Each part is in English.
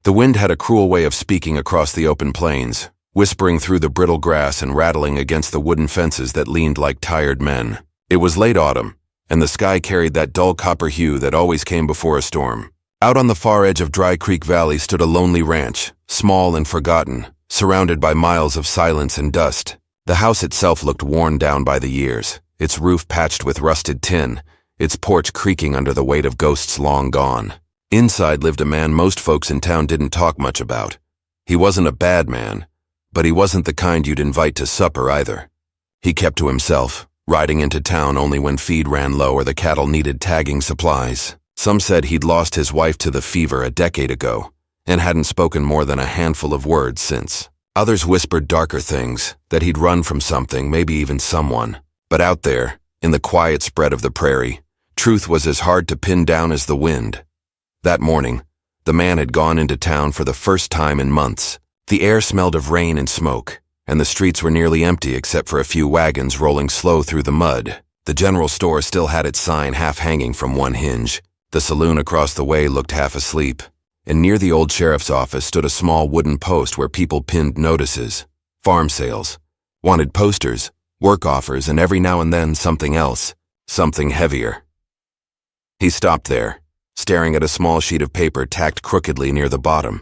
The wind had a cruel way of speaking across the open plains, whispering through the brittle grass and rattling against the wooden fences that leaned like tired men. It was late autumn, and the sky carried that dull copper hue that always came before a storm. Out on the far edge of Dry Creek Valley stood a lonely ranch, small and forgotten, surrounded by miles of silence and dust. The house itself looked worn down by the years, its roof patched with rusted tin, its porch creaking under the weight of ghosts long gone. Inside lived a man most folks in town didn't talk much about. He wasn't a bad man, but he wasn't the kind you'd invite to supper either. He kept to himself, riding into town only when feed ran low or the cattle needed tagging supplies. Some said he'd lost his wife to the fever a decade ago, and hadn't spoken more than a handful of words since. Others whispered darker things, that he'd run from something, maybe even someone. But out there, in the quiet spread of the prairie, truth was as hard to pin down as the wind. That morning, the man had gone into town for the first time in months. The air smelled of rain and smoke, and the streets were nearly empty except for a few wagons rolling slow through the mud. The general store still had its sign half hanging from one hinge. The saloon across the way looked half asleep, and near the old sheriff's office stood a small wooden post where people pinned notices. Farm sales, wanted posters, work offers, and every now and then something else, something heavier. He stopped there, staring at a small sheet of paper tacked crookedly near the bottom.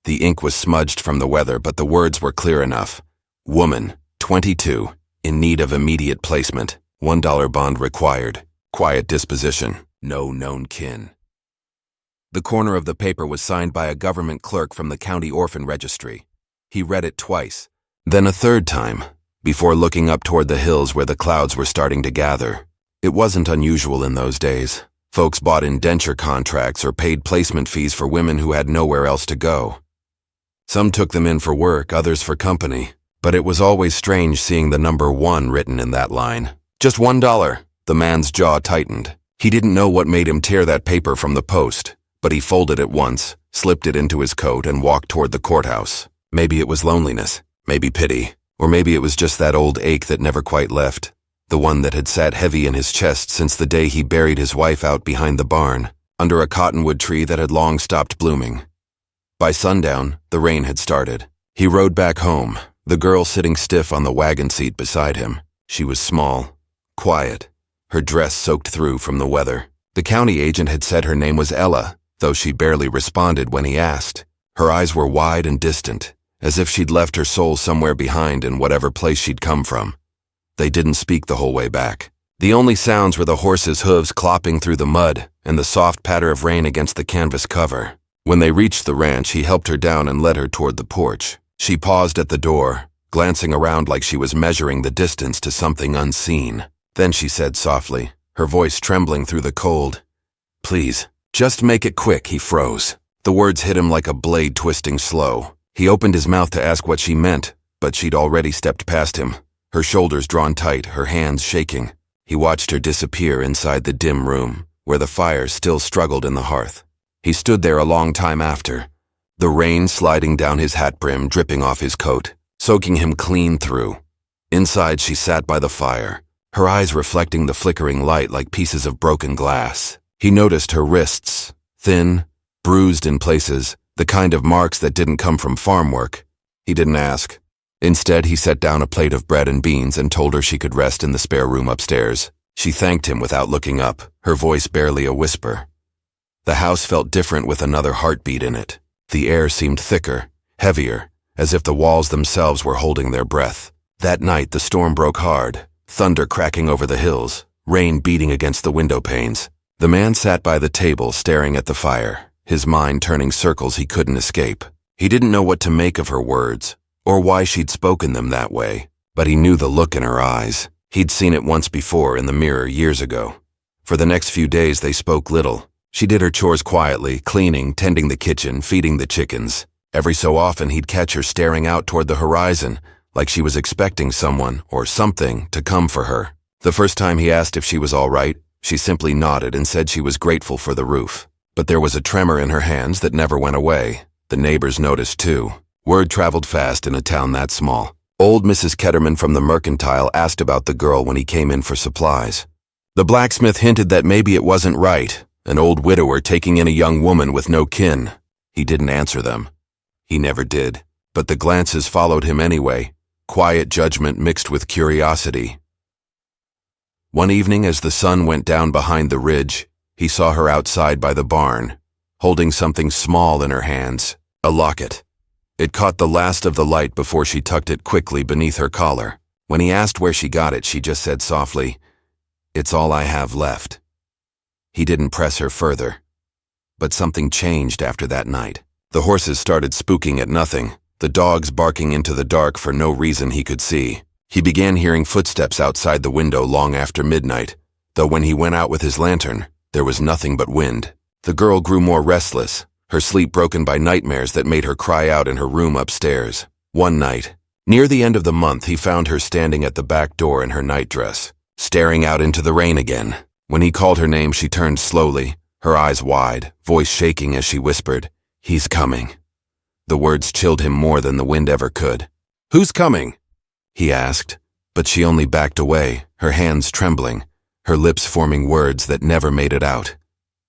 The ink was smudged from the weather, but the words were clear enough. Woman, 22, in need of immediate placement, $1 bond required, quiet disposition, no known kin. The corner of the paper was signed by a government clerk from the county orphan registry. He read it twice, then a third time, before looking up toward the hills where the clouds were starting to gather. It wasn't unusual in those days. Folks bought indenture contracts or paid placement fees for women who had nowhere else to go. Some took them in for work, others for company, but it was always strange seeing the number 1 written in that line. Just $1. The man's jaw tightened. He didn't know what made him tear that paper from the post, but he folded it once, slipped it into his coat, and walked toward the courthouse. Maybe it was loneliness, maybe pity, or maybe it was just that old ache that never quite left. The one that had sat heavy in his chest since the day he buried his wife out behind the barn, under a cottonwood tree that had long stopped blooming. By sundown, the rain had started. He rode back home, the girl sitting stiff on the wagon seat beside him. She was small, quiet, her dress soaked through from the weather. The county agent had said her name was Ella, though she barely responded when he asked. Her eyes were wide and distant, as if she'd left her soul somewhere behind in whatever place she'd come from. They didn't speak the whole way back. The only sounds were the horse's hooves clopping through the mud and the soft patter of rain against the canvas cover. When they reached the ranch, he helped her down and led her toward the porch. She paused at the door, glancing around like she was measuring the distance to something unseen. Then she said softly, her voice trembling through the cold, "Please, just make it quick." He froze. The words hit him like a blade twisting slow. He opened his mouth to ask what she meant, but she'd already stepped past him, her shoulders drawn tight, her hands shaking. He watched her disappear inside the dim room, where the fire still struggled in the hearth. He stood there a long time after, the rain sliding down his hat brim, dripping off his coat, soaking him clean through. Inside, she sat by the fire, her eyes reflecting the flickering light like pieces of broken glass. He noticed her wrists, thin, bruised in places, the kind of marks that didn't come from farm work. He didn't ask. Instead, he set down a plate of bread and beans and told her she could rest in the spare room upstairs. She thanked him without looking up, her voice barely a whisper. The house felt different with another heartbeat in it. The air seemed thicker, heavier, as if the walls themselves were holding their breath. That night, the storm broke hard, thunder cracking over the hills, rain beating against the window panes. The man sat by the table staring at the fire, his mind turning circles he couldn't escape. He didn't know what to make of her words, or why she'd spoken them that way, but he knew the look in her eyes. He'd seen it once before in the mirror years ago. For the next few days, they spoke little. She did her chores quietly, cleaning, tending the kitchen, feeding the chickens. Every so often, he'd catch her staring out toward the horizon, like she was expecting someone or something to come for her. The first time he asked if she was all right, she simply nodded and said she was grateful for the roof. But there was a tremor in her hands that never went away. The neighbors noticed too. Word traveled fast in a town that small. Old Mrs. Ketterman from the mercantile asked about the girl when he came in for supplies. The blacksmith hinted that maybe it wasn't right, an old widower taking in a young woman with no kin. He didn't answer them. He never did. But the glances followed him anyway, quiet judgment mixed with curiosity. One evening as the sun went down behind the ridge, he saw her outside by the barn, holding something small in her hands, a locket. It caught the last of the light before she tucked it quickly beneath her collar. When he asked where she got it, she just said softly, "It's all I have left." He didn't press her further. But something changed after that night. The horses started spooking at nothing, the dogs barking into the dark for no reason he could see. He began hearing footsteps outside the window long after midnight, though when he went out with his lantern, there was nothing but wind. The girl grew more restless, her sleep broken by nightmares that made her cry out in her room upstairs. One night, near the end of the month, he found her standing at the back door in her nightdress, staring out into the rain again. When he called her name, she turned slowly, her eyes wide, voice shaking as she whispered, "He's coming." The words chilled him more than the wind ever could. "Who's coming?" he asked, but she only backed away, her hands trembling, her lips forming words that never made it out.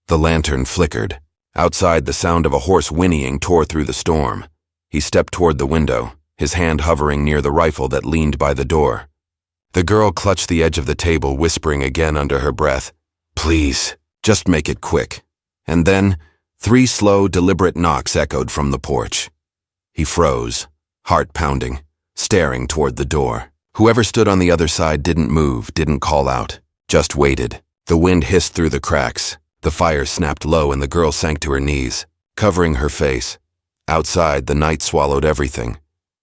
The lantern flickered. Outside, the sound of a horse whinnying tore through the storm. He stepped toward the window, his hand hovering near the rifle that leaned by the door. The girl clutched the edge of the table, whispering again under her breath, "Please, just make it quick." And then, 3 slow, deliberate knocks echoed from the porch. He froze, heart pounding, staring toward the door. Whoever stood on the other side didn't move, didn't call out, just waited. The wind hissed through the cracks. The fire snapped low and the girl sank to her knees, covering her face. Outside, the night swallowed everything.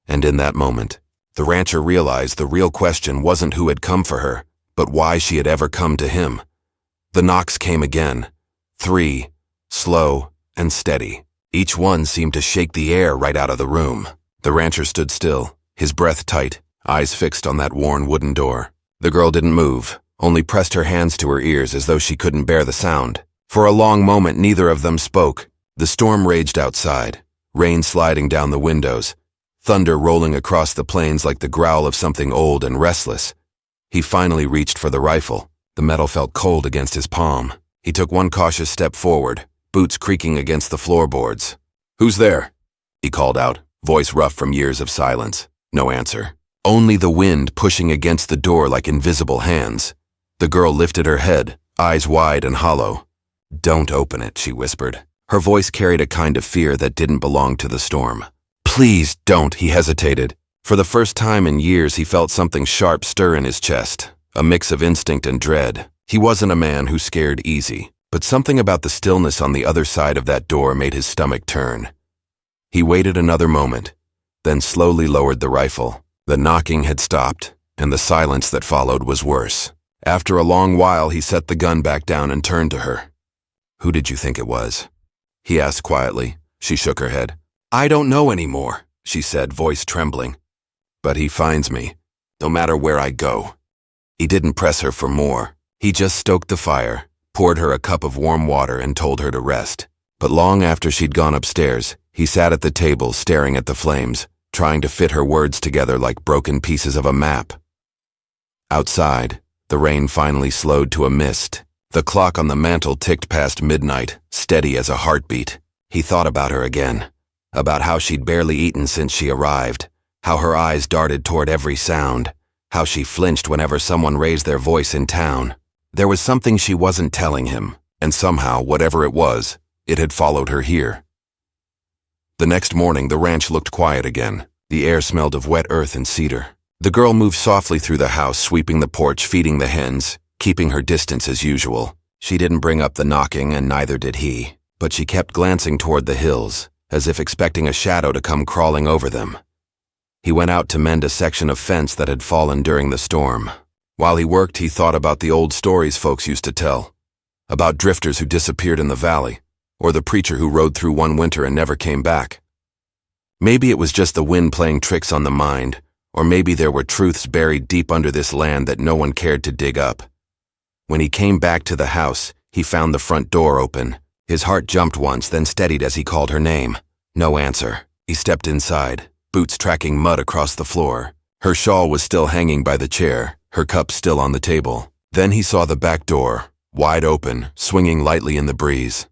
And in that moment, the rancher realized the real question wasn't who had come for her, but why she had ever come to him. The knocks came again. 3, slow and steady. Each one seemed to shake the air right out of the room. The rancher stood still, his breath tight, eyes fixed on that worn wooden door. The girl didn't move, only pressed her hands to her ears as though she couldn't bear the sound. For a long moment, neither of them spoke. The storm raged outside, rain sliding down the windows, thunder rolling across the plains like the growl of something old and restless. He finally reached for the rifle. The metal felt cold against his palm. He took one cautious step forward, boots creaking against the floorboards. "Who's there?" he called out, voice rough from years of silence. No answer. Only the wind pushing against the door like invisible hands. The girl lifted her head, eyes wide and hollow. "Don't open it," she whispered. Her voice carried a kind of fear that didn't belong to the storm. "Please don't," he hesitated. For the first time in years, he felt something sharp stir in his chest, a mix of instinct and dread. He wasn't a man who scared easy, but something about the stillness on the other side of that door made his stomach turn. He waited another moment, then slowly lowered the rifle. The knocking had stopped, and the silence that followed was worse. After a long while, he set the gun back down and turned to her. "Who did you think it was?" he asked quietly. She shook her head. "I don't know anymore," she said, voice trembling. "But he finds me, no matter where I go." He didn't press her for more. He just stoked the fire, poured her a cup of warm water, and told her to rest. But long after she'd gone upstairs, he sat at the table staring at the flames, trying to fit her words together like broken pieces of a map. Outside, the rain finally slowed to a mist. The clock on the mantel ticked past midnight, steady as a heartbeat. He thought about her again, about how she'd barely eaten since she arrived, how her eyes darted toward every sound, how she flinched whenever someone raised their voice in town. There was something she wasn't telling him, and somehow, whatever it was, it had followed her here. The next morning, the ranch looked quiet again. The air smelled of wet earth and cedar. The girl moved softly through the house, sweeping the porch, feeding the hens, keeping her distance as usual. She didn't bring up the knocking, and neither did he, but she kept glancing toward the hills, as if expecting a shadow to come crawling over them. He went out to mend a section of fence that had fallen during the storm. While he worked, he thought about the old stories folks used to tell, about drifters who disappeared in the valley, or the preacher who rode through one winter and never came back. Maybe it was just the wind playing tricks on the mind, or maybe there were truths buried deep under this land that no one cared to dig up. When he came back to the house, he found the front door open. His heart jumped once, then steadied as he called her name. No answer. He stepped inside, boots tracking mud across the floor. Her shawl was still hanging by the chair, her cup still on the table. Then he saw the back door, wide open, swinging lightly in the breeze.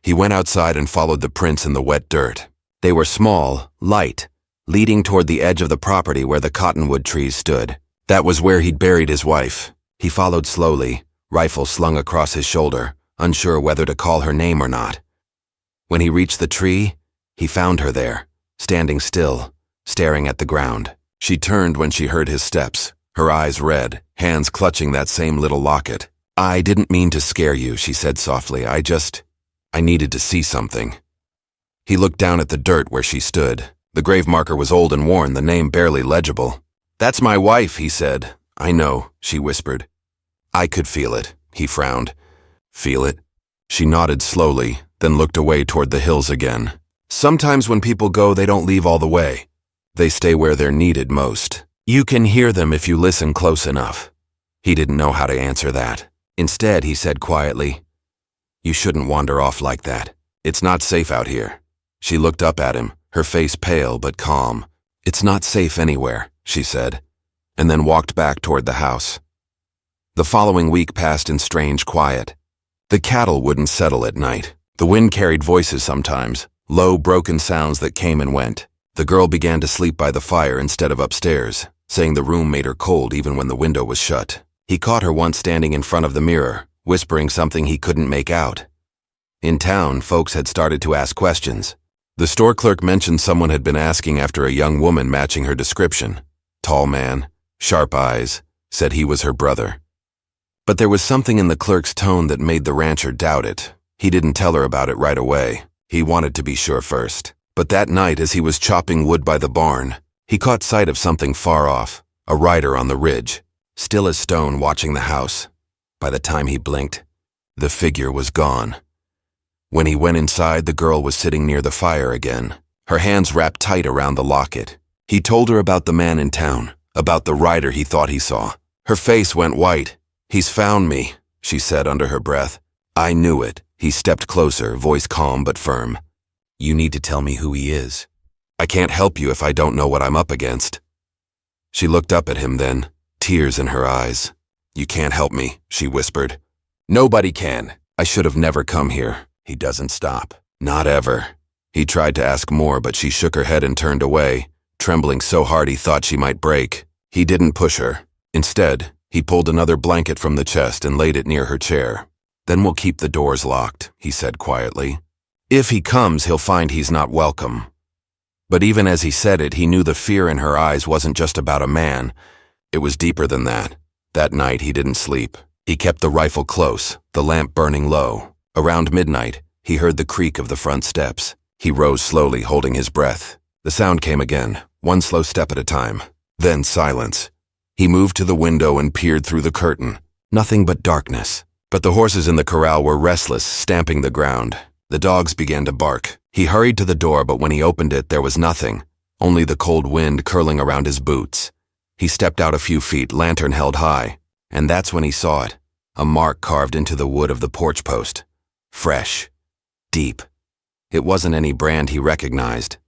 He went outside and followed the prints in the wet dirt. They were small, light, leading toward the edge of the property where the cottonwood trees stood. That was where he'd buried his wife. He followed slowly, rifle slung across his shoulder, unsure whether to call her name or not. When he reached the tree, he found her there, standing still, staring at the ground. She turned when she heard his steps, her eyes red, hands clutching that same little locket. "I didn't mean to scare you," she said softly. I needed to see something." He looked down at the dirt where she stood. The grave marker was old and worn, the name barely legible. "That's my wife," he said. "I know," she whispered. "I could feel it," he frowned. "Feel it?" She nodded slowly, then looked away toward the hills again. "Sometimes when people go, they don't leave all the way. They stay where they're needed most. You can hear them if you listen close enough." He didn't know how to answer that. Instead, he said quietly, "You shouldn't wander off like that. It's not safe out here." She looked up at him, her face pale but calm. "It's not safe anywhere," she said, and then walked back toward the house. The following week passed in strange quiet. The cattle wouldn't settle at night. The wind carried voices sometimes, low, broken sounds that came and went. The girl began to sleep by the fire instead of upstairs, saying the room made her cold even when the window was shut. He caught her once standing in front of the mirror, whispering something he couldn't make out. In town, folks had started to ask questions. The store clerk mentioned someone had been asking after a young woman matching her description. Tall man, sharp eyes, said he was her brother. But there was something in the clerk's tone that made the rancher doubt it. He didn't tell her about it right away. He wanted to be sure first. But that night, as he was chopping wood by the barn, he caught sight of something far off, a rider on the ridge, still as stone watching the house. By the time he blinked, the figure was gone. When he went inside, the girl was sitting near the fire again, her hands wrapped tight around the locket. He told her about the man in town, about the rider he thought he saw. Her face went white. "He's found me," she said under her breath. "I knew it." He stepped closer, voice calm but firm. "You need to tell me who he is. I can't help you if I don't know what I'm up against." She looked up at him then, tears in her eyes. "You can't help me," she whispered. "Nobody can. I should have never come here." He doesn't stop. "Not ever." He tried to ask more, but she shook her head and turned away, trembling so hard he thought she might break. He didn't push her. Instead, he pulled another blanket from the chest and laid it near her chair. "Then we'll keep the doors locked," he said quietly. "If he comes, he'll find he's not welcome." But even as he said it, he knew the fear in her eyes wasn't just about a man. It was deeper than that. That night, he didn't sleep. He kept the rifle close, the lamp burning low. Around midnight, he heard the creak of the front steps. He rose slowly, holding his breath. The sound came again, one slow step at a time. Then silence. He moved to the window and peered through the curtain. Nothing but darkness. But the horses in the corral were restless, stamping the ground. The dogs began to bark. He hurried to the door, but when he opened it, there was nothing. Only the cold wind curling around his boots. He stepped out a few feet, lantern held high. And that's when he saw it. A mark carved into the wood of the porch post. Fresh. Deep. It wasn't any brand he recognized.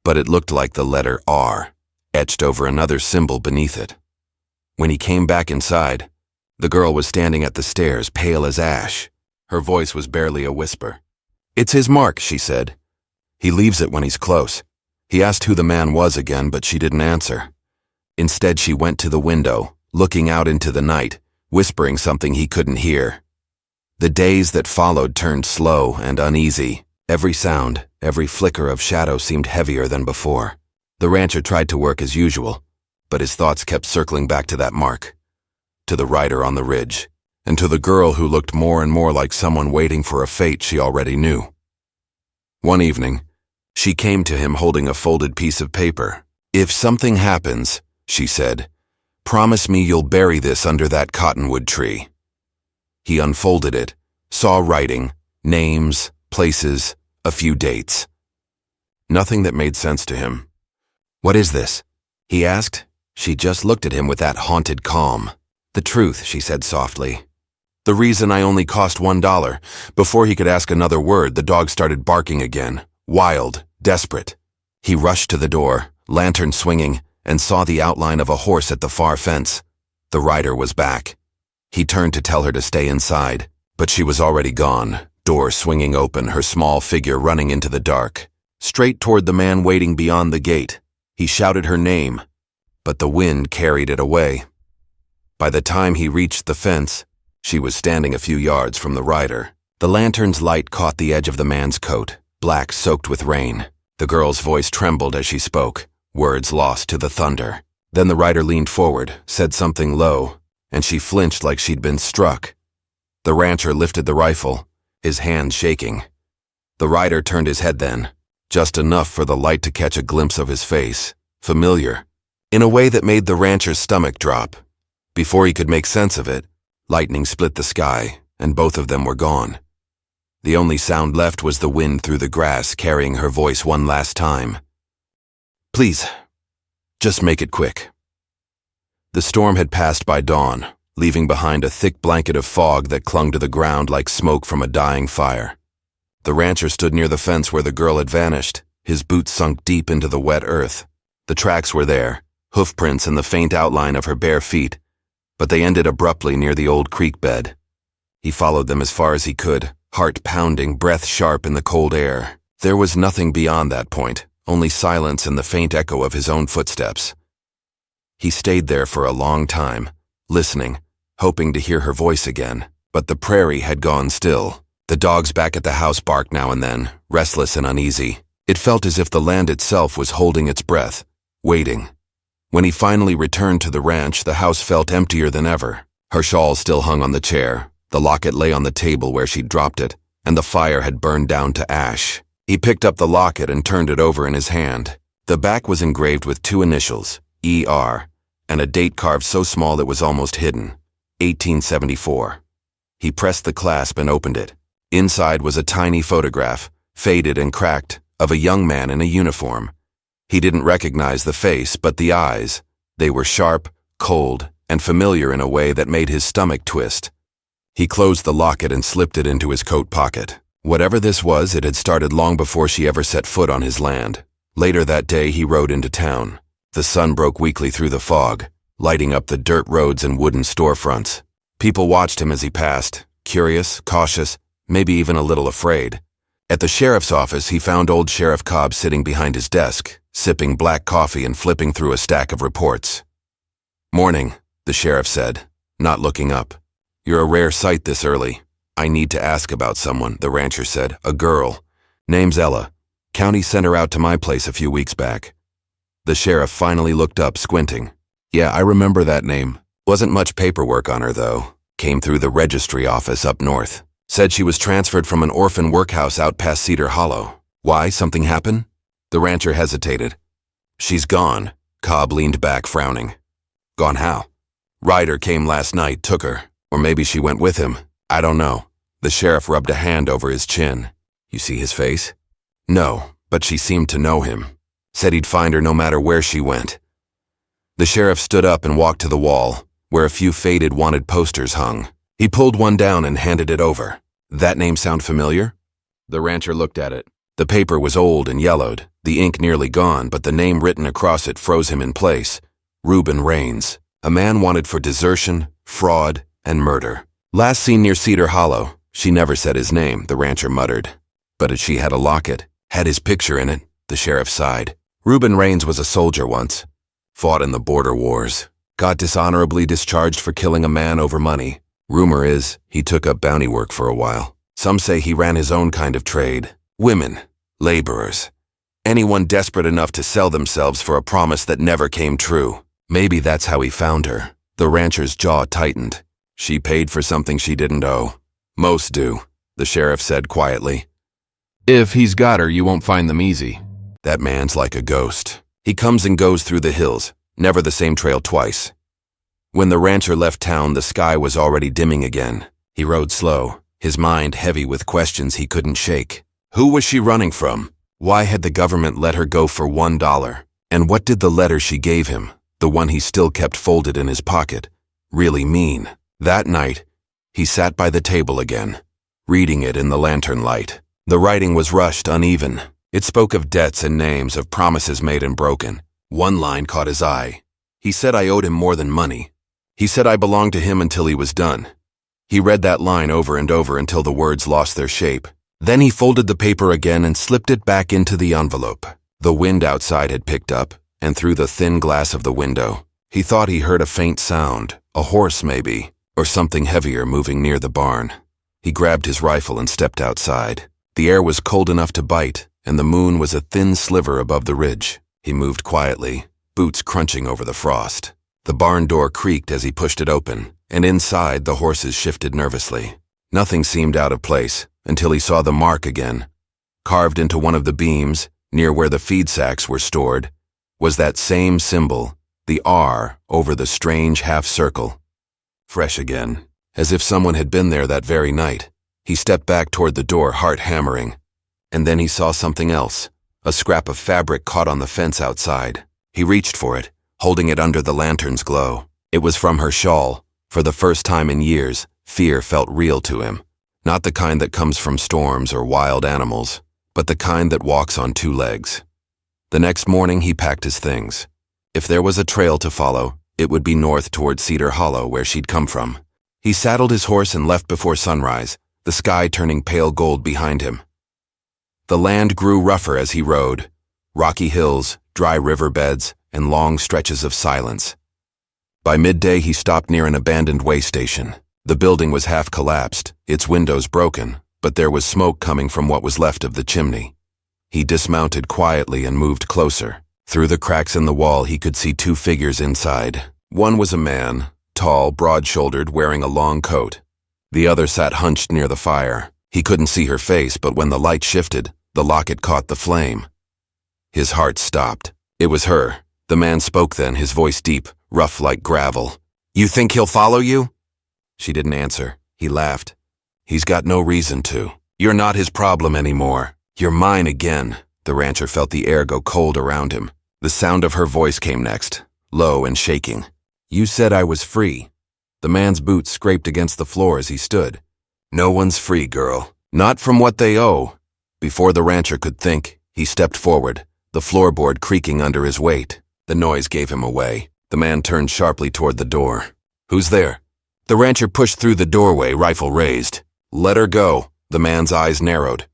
But it looked like the letter R, etched over another symbol beneath it. When he came back inside, the girl was standing at the stairs, pale as ash. Her voice was barely a whisper. "It's his mark," she said. "He leaves it when he's close." He asked who the man was again, but she didn't answer. Instead, she went to the window, looking out into the night, whispering something he couldn't hear. The days that followed turned slow and uneasy. Every sound, every flicker of shadow seemed heavier than before. The rancher tried to work as usual, but his thoughts kept circling back to that mark, to the rider on the ridge, and to the girl who looked more and more like someone waiting for a fate she already knew. One evening, she came to him holding a folded piece of paper. "If something happens," she said, "promise me you'll bury this under that cottonwood tree." He unfolded it, saw writing, names, places, a few dates. Nothing that made sense to him. "What is this?" he asked. She just looked at him with that haunted calm. "The truth," she said softly. "The reason I only cost $1. Before he could ask another word, the dog started barking again, wild, desperate. He rushed to the door, lantern swinging, and saw the outline of a horse at the far fence. The rider was back. He turned to tell her to stay inside, but she was already gone, door swinging open, her small figure running into the dark, straight toward the man waiting beyond the gate. He shouted her name, but the wind carried it away. By the time he reached the fence, she was standing a few yards from the rider. The lantern's light caught the edge of the man's coat, black soaked with rain. The girl's voice trembled as she spoke, words lost to the thunder. Then the rider leaned forward, said something low, and she flinched like she'd been struck. The rancher lifted the rifle, his hand shaking. The rider turned his head then, just enough for the light to catch a glimpse of his face, familiar, in a way that made the rancher's stomach drop. Before he could make sense of it, lightning split the sky, and both of them were gone. The only sound left was the wind through the grass carrying her voice one last time. "Please, just make it quick." The storm had passed by dawn, leaving behind a thick blanket of fog that clung to the ground like smoke from a dying fire. The rancher stood near the fence where the girl had vanished, his boots sunk deep into the wet earth. The tracks were there, hoofprints and the faint outline of her bare feet, but they ended abruptly near the old creek bed. He followed them as far as he could, heart pounding, breath sharp in the cold air. There was nothing beyond that point, only silence and the faint echo of his own footsteps. He stayed there for a long time, listening, hoping to hear her voice again, but the prairie had gone still. The dogs back at the house barked now and then, restless and uneasy. It felt as if the land itself was holding its breath, waiting. When he finally returned to the ranch, the house felt emptier than ever. Her shawl still hung on the chair, the locket lay on the table where she'd dropped it, and the fire had burned down to ash. He picked up the locket and turned it over in his hand. The back was engraved with 2 initials, E.R., and a date carved so small it was almost hidden, 1874. He pressed the clasp and opened it. Inside was a tiny photograph, faded and cracked, of a young man in a uniform. He didn't recognize the face, but the eyes. They were sharp, cold, and familiar in a way that made his stomach twist. He closed the locket and slipped it into his coat pocket. Whatever this was, it had started long before she ever set foot on his land. Later that day, he rode into town. The sun broke weakly through the fog, lighting up the dirt roads and wooden storefronts. People watched him as he passed, curious, cautious, maybe even a little afraid. At the sheriff's office, he found old Sheriff Cobb sitting behind his desk, sipping black coffee and flipping through a stack of reports. "Morning," the sheriff said, not looking up. "You're a rare sight this early. I need to ask about someone," the rancher said. "A girl. Name's Ella. County sent her out to my place a few weeks back." The sheriff finally looked up, squinting. "Yeah, I remember that name. Wasn't much paperwork on her, though. Came through the registry office up north. Said she was transferred from an orphan workhouse out past Cedar Hollow. Why, something happened?" The rancher hesitated. "She's gone." Cobb leaned back, frowning. "Gone how?" "Ryder came last night, took her. Or maybe she went with him. I don't know." The sheriff rubbed a hand over his chin. "You see his face?" "No, but she seemed to know him. Said he'd find her no matter where she went." The sheriff stood up and walked to the wall, where a few faded wanted posters hung. He pulled one down and handed it over. "That name sound familiar?" The rancher looked at it. The paper was old and yellowed, the ink nearly gone, but the name written across it froze him in place. Reuben Raines, a man wanted for desertion, fraud, and murder. Last seen near Cedar Hollow. She never said his name, the rancher muttered. But she had a locket, had his picture in it, the sheriff sighed. Reuben Raines was a soldier once. Fought in the border wars. Got dishonorably discharged for killing a man over money. Rumor is, he took up bounty work for a while. Some say he ran his own kind of trade. Women, laborers. Anyone desperate enough to sell themselves for a promise that never came true. Maybe that's how he found her. The rancher's jaw tightened. She paid for something she didn't owe. Most do, the sheriff said quietly. "If he's got her, you won't find them easy. That man's like a ghost. He comes and goes through the hills, never the same trail twice." When the rancher left town, the sky was already dimming again. He rode slow, his mind heavy with questions he couldn't shake. Who was she running from? Why had the government let her go for $1? And what did the letter she gave him, the one he still kept folded in his pocket, really mean? That night, he sat by the table again, reading it in the lantern light. The writing was rushed, uneven. It spoke of debts and names, of promises made and broken. One line caught his eye. He said I owed him more than money. He said I belonged to him until he was done. He read that line over and over until the words lost their shape. Then he folded the paper again and slipped it back into the envelope. The wind outside had picked up, and through the thin glass of the window, he thought he heard a faint sound, a horse maybe, or something heavier moving near the barn. He grabbed his rifle and stepped outside. The air was cold enough to bite, and the moon was a thin sliver above the ridge. He moved quietly, boots crunching over the frost. The barn door creaked as he pushed it open, and inside the horses shifted nervously. Nothing seemed out of place until he saw the mark again. Carved into one of the beams, near where the feed sacks were stored, was that same symbol, the R over the strange half-circle. Fresh again, as if someone had been there that very night. He stepped back toward the door, heart hammering. And then he saw something else. A scrap of fabric caught on the fence outside. He reached for it, holding it under the lantern's glow. It was from her shawl. For the first time in years, fear felt real to him. Not the kind that comes from storms or wild animals, but the kind that walks on two legs. The next morning he packed his things. If there was a trail to follow, it would be north toward Cedar Hollow where she'd come from. He saddled his horse and left before sunrise, the sky turning pale gold behind him. The land grew rougher as he rode. Rocky hills, dry riverbeds, and long stretches of silence. By midday he stopped near an abandoned way station. The building was half collapsed, its windows broken, but there was smoke coming from what was left of the chimney. He dismounted quietly and moved closer. Through the cracks in the wall he could see two figures inside. One was a man, tall, broad-shouldered, wearing a long coat. The other sat hunched near the fire. He couldn't see her face, but when the light shifted, the locket caught the flame. His heart stopped. It was her. The man spoke then, his voice deep, rough like gravel. "You think he'll follow you?" She didn't answer. He laughed. "He's got no reason to. You're not his problem anymore. You're mine again." The rancher felt the air go cold around him. The sound of her voice came next, low and shaking. "You said I was free." The man's boots scraped against the floor as he stood. "No one's free, girl. Not from what they owe." Before the rancher could think, he stepped forward, the floorboard creaking under his weight. The noise gave him away. The man turned sharply toward the door. "Who's there?" The rancher pushed through the doorway, rifle raised. "Let her go." The man's eyes narrowed.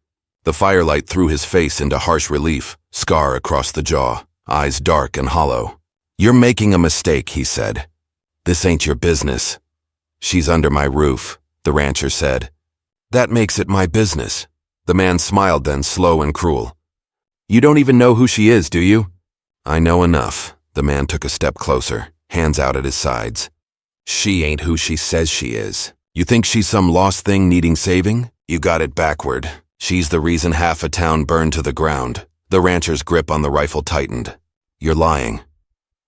The firelight threw his face into harsh relief, scar across the jaw, eyes dark and hollow. "You're making a mistake," he said. "This ain't your business." "She's under my roof," the rancher said. "That makes it my business." The man smiled then, slow and cruel. "You don't even know who she is, do you?" "I know enough." The man took a step closer, hands out at his sides. "She ain't who she says she is. You think she's some lost thing needing saving? You got it backward. She's the reason half a town burned to the ground." The rancher's grip on the rifle tightened. "You're lying."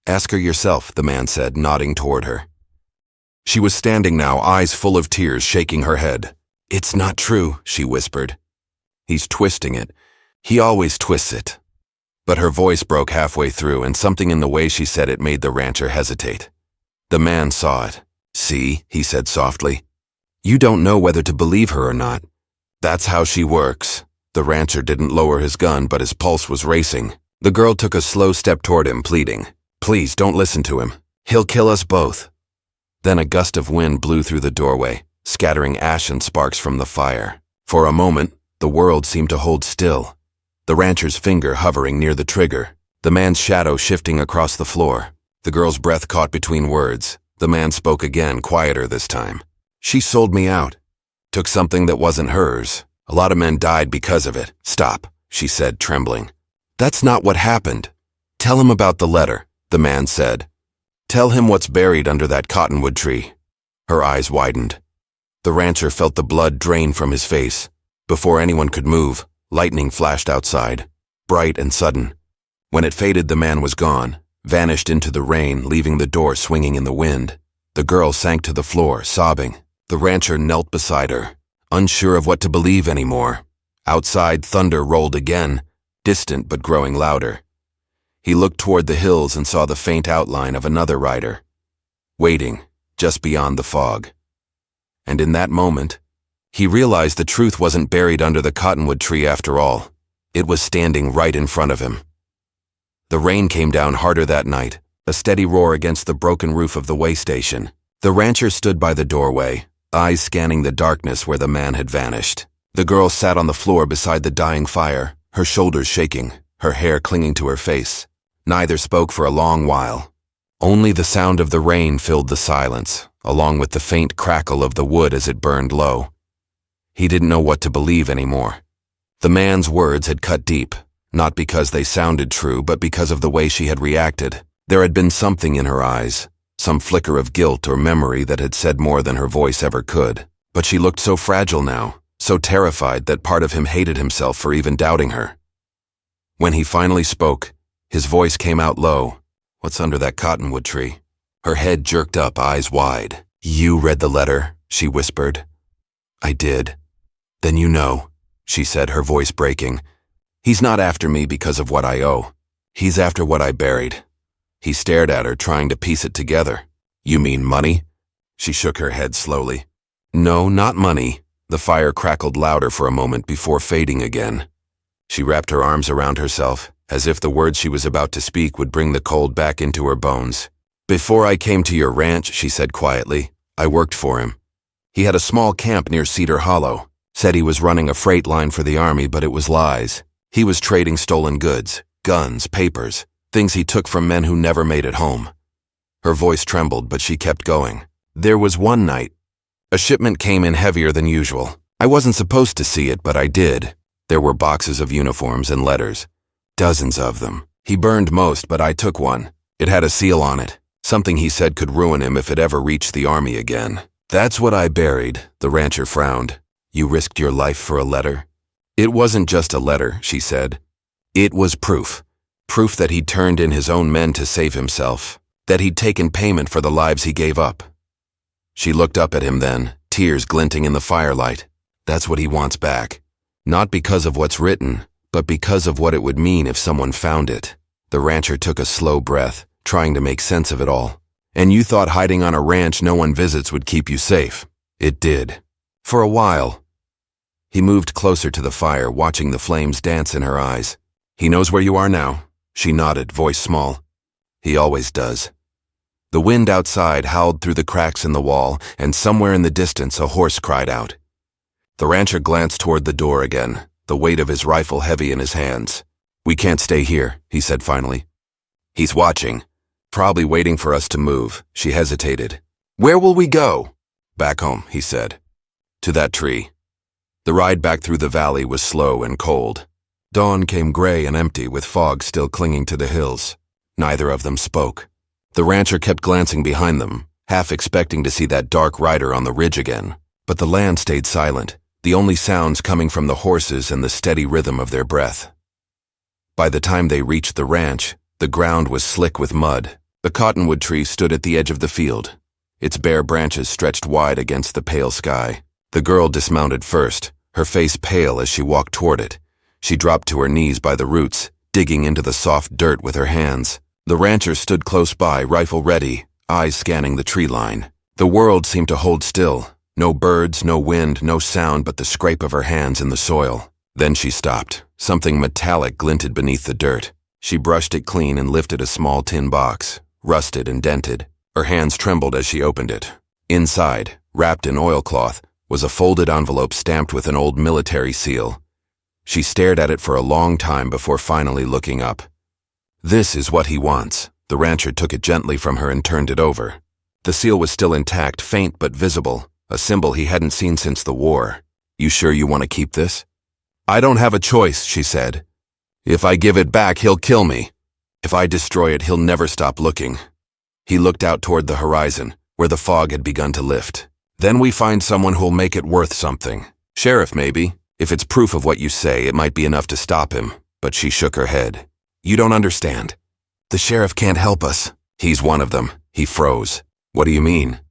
"Ask her yourself," the man said, nodding toward her. She was standing now, eyes full of tears, shaking her head. "It's not true," she whispered. "He's twisting it. He always twists it." But her voice broke halfway through, and something in the way she said it made the rancher hesitate. The man saw it. "See," he said softly. "You don't know whether to believe her or not. That's how she works." The rancher didn't lower his gun, but his pulse was racing. The girl took a slow step toward him, pleading, "Please, don't listen to him. He'll kill us both." Then a gust of wind blew through the doorway, scattering ash and sparks from the fire. For a moment, the world seemed to hold still, the rancher's finger hovering near the trigger, the man's shadow shifting across the floor. The girl's breath caught between words. The man spoke again, quieter this time. "She sold me out. Took something that wasn't hers. A lot of men died because of it." "Stop," she said, trembling. "That's not what happened." "Tell him about the letter," the man said. "Tell him what's buried under that cottonwood tree." Her eyes widened. The rancher felt the blood drain from his face. Before anyone could move, lightning flashed outside, bright and sudden. When it faded, the man was gone, vanished into the rain, leaving the door swinging in the wind. The girl sank to the floor, sobbing. The rancher knelt beside her, unsure of what to believe anymore. Outside, thunder rolled again, distant but growing louder. He looked toward the hills and saw the faint outline of another rider, waiting, just beyond the fog. And in that moment, he realized the truth wasn't buried under the cottonwood tree after all. It was standing right in front of him. The rain came down harder that night, a steady roar against the broken roof of the way station. The rancher stood by the doorway, eyes scanning the darkness where the man had vanished. The girl sat on the floor beside the dying fire, her shoulders shaking, her hair clinging to her face. Neither spoke for a long while. Only the sound of the rain filled the silence, along with the faint crackle of the wood as it burned low. He didn't know what to believe anymore. The man's words had cut deep, not because they sounded true, but because of the way she had reacted. There had been something in her eyes, some flicker of guilt or memory that had said more than her voice ever could. But she looked so fragile now, so terrified that part of him hated himself for even doubting her. When he finally spoke, his voice came out low. "What's under that cottonwood tree?" Her head jerked up, eyes wide. "You read the letter," she whispered. "I did." "Then you know," she said, her voice breaking. "He's not after me because of what I owe. He's after what I buried." He stared at her, trying to piece it together. "You mean money?" She shook her head slowly. "No, not money." The fire crackled louder for a moment before fading again. She wrapped her arms around herself, as if the words she was about to speak would bring the cold back into her bones. "Before I came to your ranch," she said quietly, "I worked for him. He had a small camp near Cedar Hollow. Said he was running a freight line for the army, but it was lies. He was trading stolen goods, guns, papers, things he took from men who never made it home." Her voice trembled, but she kept going. "There was one night. A shipment came in heavier than usual. I wasn't supposed to see it, but I did. There were boxes of uniforms and letters. Dozens of them. He burned most, but I took one. It had a seal on it. Something he said could ruin him if it ever reached the army again. That's what I buried." The rancher frowned. "You risked your life for a letter?" "It wasn't just a letter," she said. "It was proof. Proof that he'd turned in his own men to save himself. That he'd taken payment for the lives he gave up." She looked up at him then, tears glinting in the firelight. "That's what he wants back. Not because of what's written, but because of what it would mean if someone found it." The rancher took a slow breath, trying to make sense of it all. "And you thought hiding on a ranch no one visits would keep you safe. It did. For a while." He moved closer to the fire, watching the flames dance in her eyes. "He knows where you are now." She nodded, voice small. "He always does." The wind outside howled through the cracks in the wall, and somewhere in the distance a horse cried out. The rancher glanced toward the door again, the weight of his rifle heavy in his hands. "We can't stay here," he said finally. "He's watching. Probably waiting for us to move." She hesitated. "Where will we go?" "Back home," he said. "To that tree." The ride back through the valley was slow and cold. Dawn came gray and empty, with fog still clinging to the hills. Neither of them spoke. The rancher kept glancing behind them, half expecting to see that dark rider on the ridge again. But the land stayed silent, the only sounds coming from the horses and the steady rhythm of their breath. By the time they reached the ranch, the ground was slick with mud. The cottonwood tree stood at the edge of the field. Its bare branches stretched wide against the pale sky. The girl dismounted first, her face pale as she walked toward it. She dropped to her knees by the roots, digging into the soft dirt with her hands. The rancher stood close by, rifle ready, eyes scanning the tree line. The world seemed to hold still. No birds, no wind, no sound but the scrape of her hands in the soil. Then she stopped. Something metallic glinted beneath the dirt. She brushed it clean and lifted a small tin box, rusted and dented. Her hands trembled as she opened it. Inside, wrapped in oilcloth, was a folded envelope stamped with an old military seal. She stared at it for a long time before finally looking up. "This is what he wants." The rancher took it gently from her and turned it over. The seal was still intact, faint but visible, a symbol he hadn't seen since the war. "You sure you want to keep this?" "I don't have a choice," she said. "If I give it back, he'll kill me. If I destroy it, he'll never stop looking." He looked out toward the horizon, where the fog had begun to lift. "Then we find someone who'll make it worth something. Sheriff, maybe. If it's proof of what you say, it might be enough to stop him." But she shook her head. "You don't understand. The sheriff can't help us." "He's one of them." He froze. "What do you mean?"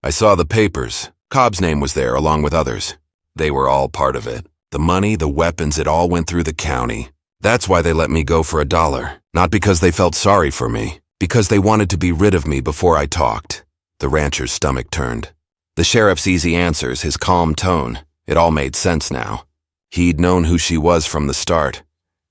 "I saw the papers. Cobb's name was there, along with others. They were all part of it. The money, the weapons, it all went through the county. That's why they let me go for $1. Not because they felt sorry for me. Because they wanted to be rid of me before I talked." The rancher's stomach turned. The sheriff's easy answers, his calm tone, it all made sense now. He'd known who she was from the start.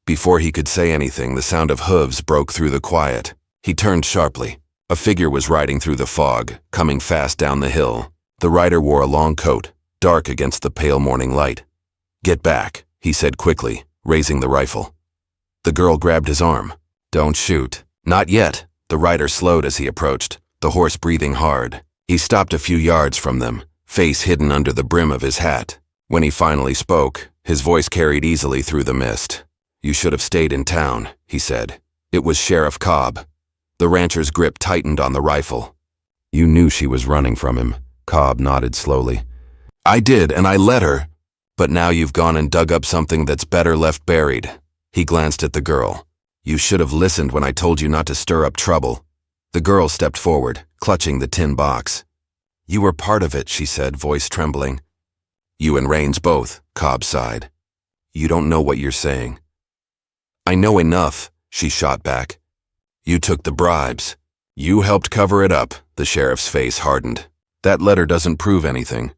Before he could say anything, the sound of hooves broke through the quiet. He turned sharply. A figure was riding through the fog, coming fast down the hill. The rider wore a long coat, dark against the pale morning light. "Get back," he said quickly, raising the rifle. The girl grabbed his arm. "Don't shoot." "Not yet." The rider slowed as he approached, the horse breathing hard. He stopped a few yards from them, face hidden under the brim of his hat. When he finally spoke, his voice carried easily through the mist. "You should have stayed in town," he said. It was Sheriff Cobb. The rancher's grip tightened on the rifle. "You knew she was running from him," Cobb nodded slowly. "I did, and I let her. But now you've gone and dug up something that's better left buried." He glanced at the girl. "You should have listened when I told you not to stir up trouble." The girl stepped forward, clutching the tin box. "You were part of it," she said, voice trembling. "You and Raines both," Cobb sighed. "You don't know what you're saying." "I know enough," she shot back. "You took the bribes. You helped cover it up." The sheriff's face hardened. "That letter doesn't prove anything,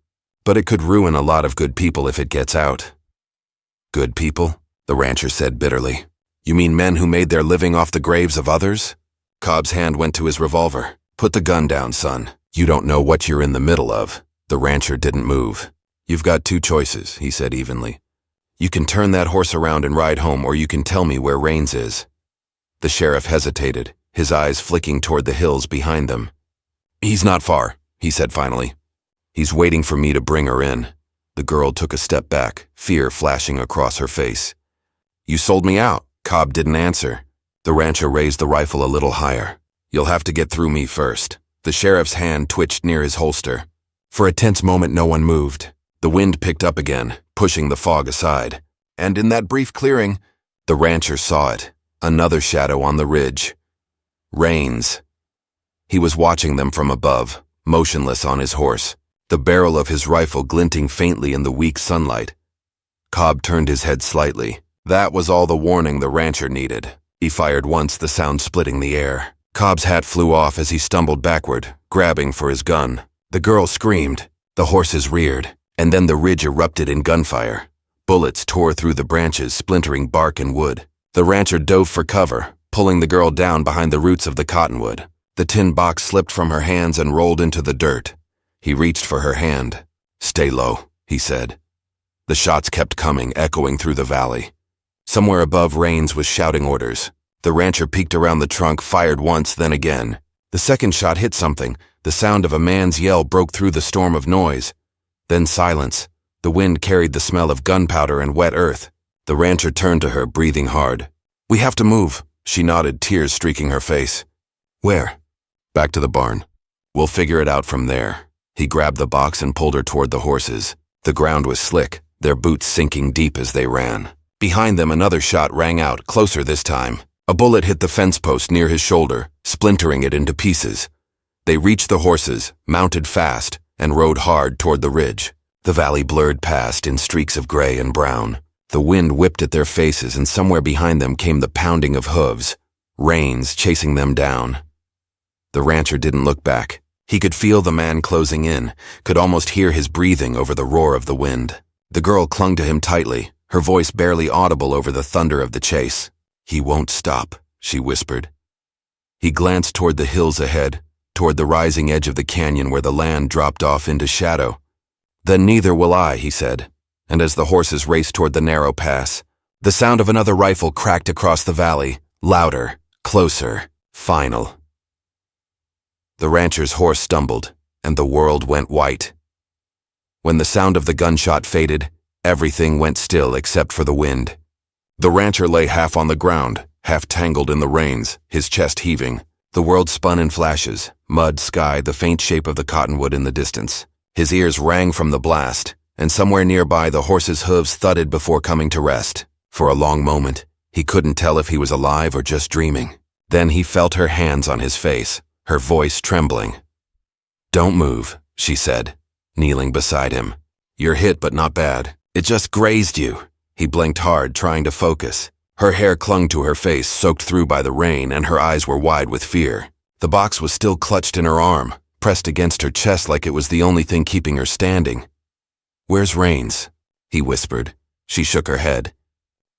but it could ruin a lot of good people if it gets out." "Good people?" the rancher said bitterly. "You mean men who made their living off the graves of others?" Cobb's hand went to his revolver. "Put the gun down, son. You don't know what you're in the middle of." The rancher didn't move. "You've got two choices," he said evenly. "You can turn that horse around and ride home, or you can tell me where Raines is." The sheriff hesitated, his eyes flicking toward the hills behind them. "He's not far," he said finally. "He's waiting for me to bring her in." The girl took a step back, fear flashing across her face. "You sold me out." Cobb didn't answer. The rancher raised the rifle a little higher. "You'll have to get through me first." The sheriff's hand twitched near his holster. For a tense moment, no one moved. The wind picked up again, pushing the fog aside. And in that brief clearing, the rancher saw it. Another shadow on the ridge. Raines. He was watching them from above, motionless on his horse, the barrel of his rifle glinting faintly in the weak sunlight. Cobb turned his head slightly. That was all the warning the rancher needed. He fired once, the sound splitting the air. Cobb's hat flew off as he stumbled backward, grabbing for his gun. The girl screamed. The horses reared, and then the ridge erupted in gunfire. Bullets tore through the branches, splintering bark and wood. The rancher dove for cover, pulling the girl down behind the roots of the cottonwood. The tin box slipped from her hands and rolled into the dirt. He reached for her hand. "Stay low," he said. The shots kept coming, echoing through the valley. Somewhere above, Raines was shouting orders. The rancher peeked around the trunk, fired once, then again. The second shot hit something. The sound of a man's yell broke through the storm of noise. Then silence. The wind carried the smell of gunpowder and wet earth. The rancher turned to her, breathing hard. "We have to move." She nodded, tears streaking her face. "Where?" "Back to the barn. We'll figure it out from there." He grabbed the box and pulled her toward the horses. The ground was slick, their boots sinking deep as they ran. Behind them, another shot rang out, closer this time. A bullet hit the fence post near his shoulder, splintering it into pieces. They reached the horses, mounted fast, and rode hard toward the ridge. The valley blurred past in streaks of gray and brown. The wind whipped at their faces, and somewhere behind them came the pounding of hooves. Raines chasing them down. The rancher didn't look back. He could feel the man closing in, could almost hear his breathing over the roar of the wind. The girl clung to him tightly, her voice barely audible over the thunder of the chase. "He won't stop," she whispered. He glanced toward the hills ahead, toward the rising edge of the canyon where the land dropped off into shadow. "Then neither will I," he said. And as the horses raced toward the narrow pass, the sound of another rifle cracked across the valley, louder, closer, final. The rancher's horse stumbled, and the world went white. When the sound of the gunshot faded, everything went still except for the wind. The rancher lay half on the ground, half tangled in the reins, his chest heaving. The world spun in flashes, mud, sky, the faint shape of the cottonwood in the distance. His ears rang from the blast, and somewhere nearby the horse's hooves thudded before coming to rest. For a long moment, he couldn't tell if he was alive or just dreaming. Then he felt her hands on his face, her voice trembling. "Don't move," she said, kneeling beside him. "You're hit, but not bad. It just grazed you." He blinked hard, trying to focus. Her hair clung to her face, soaked through by the rain, and her eyes were wide with fear. The box was still clutched in her arm, pressed against her chest like it was the only thing keeping her standing. "Where's Raines?" he whispered. She shook her head.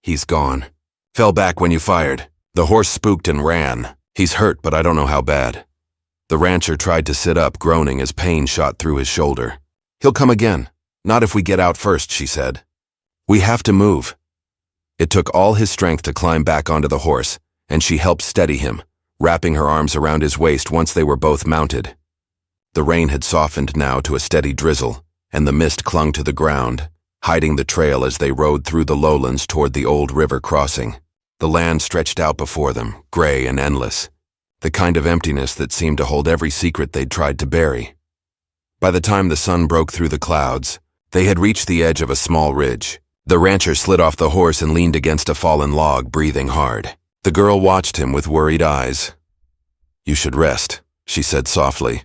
"He's gone. Fell back when you fired. The horse spooked and ran. He's hurt, but I don't know how bad." The rancher tried to sit up, groaning as pain shot through his shoulder. "He'll come again. Not if we get out first," she said. "We have to move." It took all his strength to climb back onto the horse, and she helped steady him, wrapping her arms around his waist once they were both mounted. The rain had softened now to a steady drizzle, and the mist clung to the ground, hiding the trail as they rode through the lowlands toward the old river crossing. The land stretched out before them, gray and endless, the kind of emptiness that seemed to hold every secret they'd tried to bury. By the time the sun broke through the clouds, they had reached the edge of a small ridge. The rancher slid off the horse and leaned against a fallen log, breathing hard. The girl watched him with worried eyes. "You should rest," she said softly.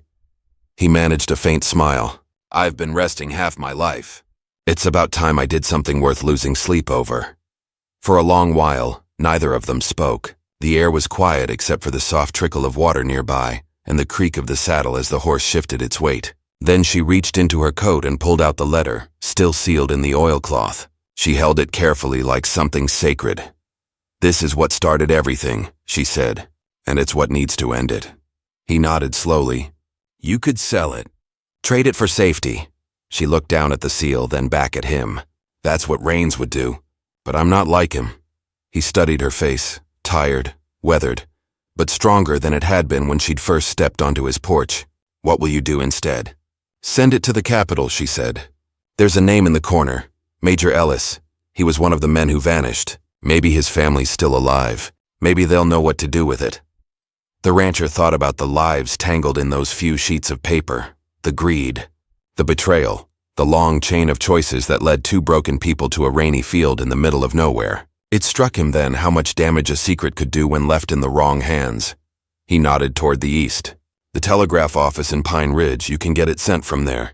He managed a faint smile. "I've been resting half my life. It's about time I did something worth losing sleep over." For a long while, neither of them spoke. The air was quiet except for the soft trickle of water nearby and the creak of the saddle as the horse shifted its weight. Then she reached into her coat and pulled out the letter, still sealed in the oilcloth. She held it carefully like something sacred. "This is what started everything," she said, "and it's what needs to end it." He nodded slowly. "You could sell it. Trade it for safety." She looked down at the seal, then back at him. "That's what Rains would do. But I'm not like him." He studied her face, tired, weathered, but stronger than it had been when she'd first stepped onto his porch. "What will you do instead?" "Send it to the capital," she said. "There's a name in the corner. Major Ellis. He was one of the men who vanished. Maybe his family's still alive. Maybe they'll know what to do with it." The rancher thought about the lives tangled in those few sheets of paper, the greed, the betrayal, the long chain of choices that led two broken people to a rainy field in the middle of nowhere. It struck him then how much damage a secret could do when left in the wrong hands. He nodded toward the east. "The telegraph office in Pine Ridge, you can get it sent from there."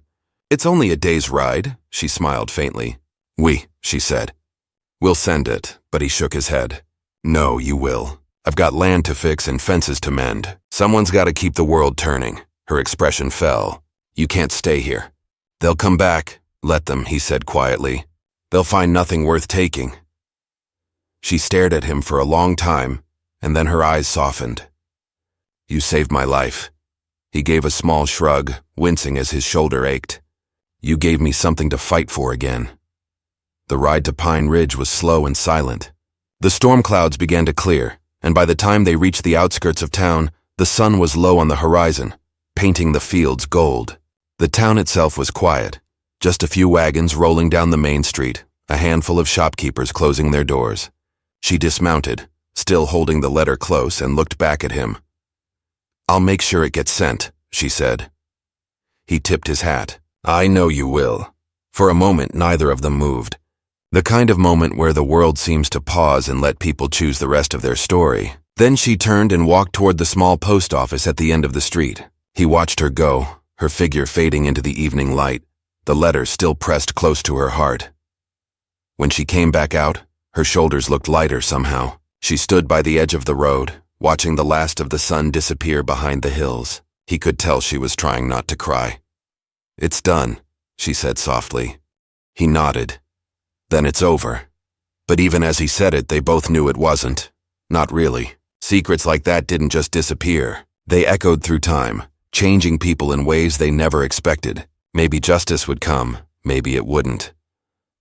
"It's only a day's ride," she smiled faintly. "Oui," she said. "We'll send it," but he shook his head. "No, you will. I've got land to fix and fences to mend. Someone's got to keep the world turning." Her expression fell. "You can't stay here." "They'll come back." "Let them," he said quietly. "They'll find nothing worth taking." She stared at him for a long time, and then her eyes softened. "You saved my life." He gave a small shrug, wincing as his shoulder ached. "You gave me something to fight for again." The ride to Pine Ridge was slow and silent. The storm clouds began to clear, and by the time they reached the outskirts of town, the sun was low on the horizon, painting the fields gold. The town itself was quiet, just a few wagons rolling down the main street, a handful of shopkeepers closing their doors. She dismounted, still holding the letter close, and looked back at him. "I'll make sure it gets sent," she said. He tipped his hat. "I know you will." For a moment, neither of them moved. The kind of moment where the world seems to pause and let people choose the rest of their story. Then she turned and walked toward the small post office at the end of the street. He watched her go, her figure fading into the evening light, the letter still pressed close to her heart. When she came back out, her shoulders looked lighter somehow. She stood by the edge of the road, watching the last of the sun disappear behind the hills. He could tell she was trying not to cry. "It's done," she said softly. He nodded. "Then it's over." But even as he said it, they both knew it wasn't. Not really. Secrets like that didn't just disappear. They echoed through time, changing people in ways they never expected. Maybe justice would come, maybe it wouldn't.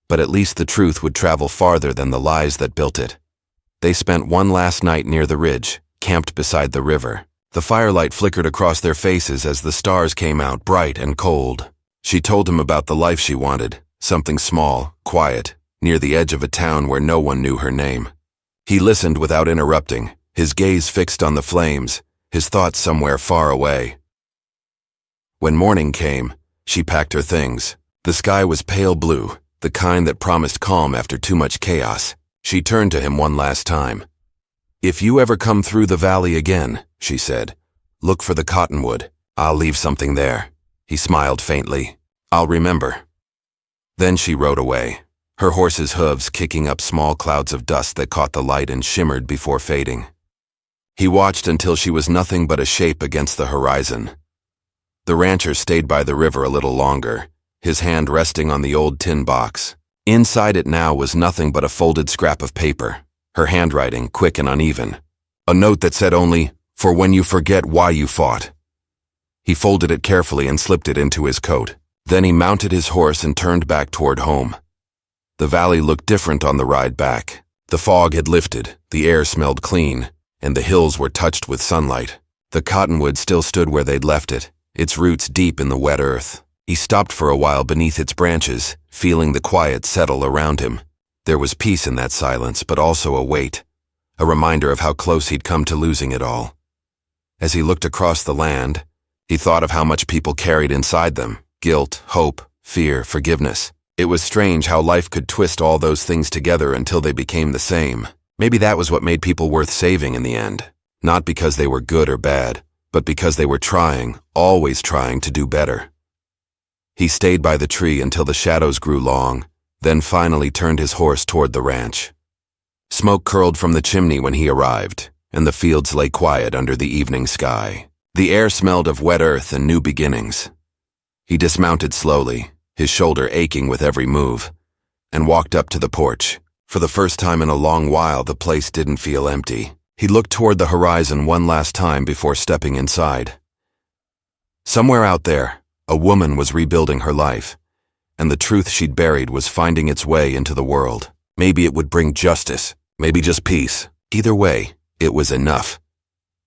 But at least the truth would travel farther than the lies that built it. They spent one last night near the ridge, camped beside the river. The firelight flickered across their faces as the stars came out bright and cold. She told him about the life she wanted, something small, quiet, near the edge of a town where no one knew her name. He listened without interrupting, his gaze fixed on the flames, his thoughts somewhere far away. When morning came, she packed her things. The sky was pale blue, the kind that promised calm after too much chaos. She turned to him one last time. "If you ever come through the valley again," she said, "look for the cottonwood. I'll leave something there." He smiled faintly. "I'll remember." Then she rode away, her horse's hooves kicking up small clouds of dust that caught the light and shimmered before fading. He watched until she was nothing but a shape against the horizon. The rancher stayed by the river a little longer, his hand resting on the old tin box. Inside it now was nothing but a folded scrap of paper, her handwriting quick and uneven. A note that said only, "For when you forget why you fought." He folded it carefully and slipped it into his coat. Then he mounted his horse and turned back toward home. The valley looked different on the ride back. The fog had lifted, the air smelled clean, and the hills were touched with sunlight. The cottonwood still stood where they'd left it, its roots deep in the wet earth. He stopped for a while beneath its branches, feeling the quiet settle around him. There was peace in that silence, but also a weight, a reminder of how close he'd come to losing it all. As he looked across the land, he thought of how much people carried inside them: guilt, hope, fear, forgiveness. It was strange how life could twist all those things together until they became the same. Maybe that was what made people worth saving in the end. Not because they were good or bad, but because they were trying, always trying to do better. He stayed by the tree until the shadows grew long, then finally turned his horse toward the ranch. Smoke curled from the chimney when he arrived, and the fields lay quiet under the evening sky. The air smelled of wet earth and new beginnings. He dismounted slowly, his shoulder aching with every move, and walked up to the porch. For the first time in a long while, the place didn't feel empty. He looked toward the horizon one last time before stepping inside. Somewhere out there, a woman was rebuilding her life, and the truth she'd buried was finding its way into the world. Maybe it would bring justice, maybe just peace. Either way, it was enough.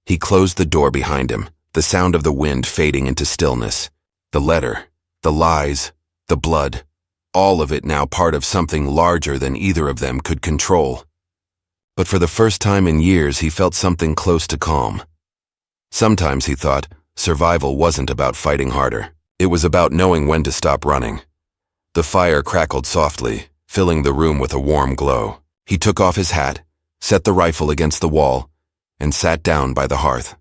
He closed the door behind him, the sound of the wind fading into stillness. The letter, the lies, the blood, all of it now part of something larger than either of them could control. But for the first time in years, he felt something close to calm. Sometimes, he thought, survival wasn't about fighting harder. It was about knowing when to stop running. The fire crackled softly, filling the room with a warm glow. He took off his hat, set the rifle against the wall, and sat down by the hearth.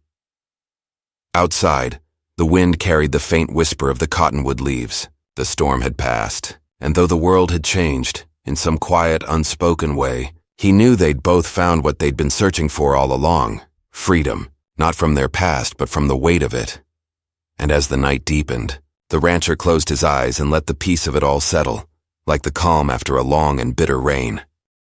Outside, the wind carried the faint whisper of the cottonwood leaves. The storm had passed, and though the world had changed, in some quiet, unspoken way, he knew they'd both found what they'd been searching for all along: freedom, not from their past, but from the weight of it. And as the night deepened, the rancher closed his eyes and let the peace of it all settle, like the calm after a long and bitter rain.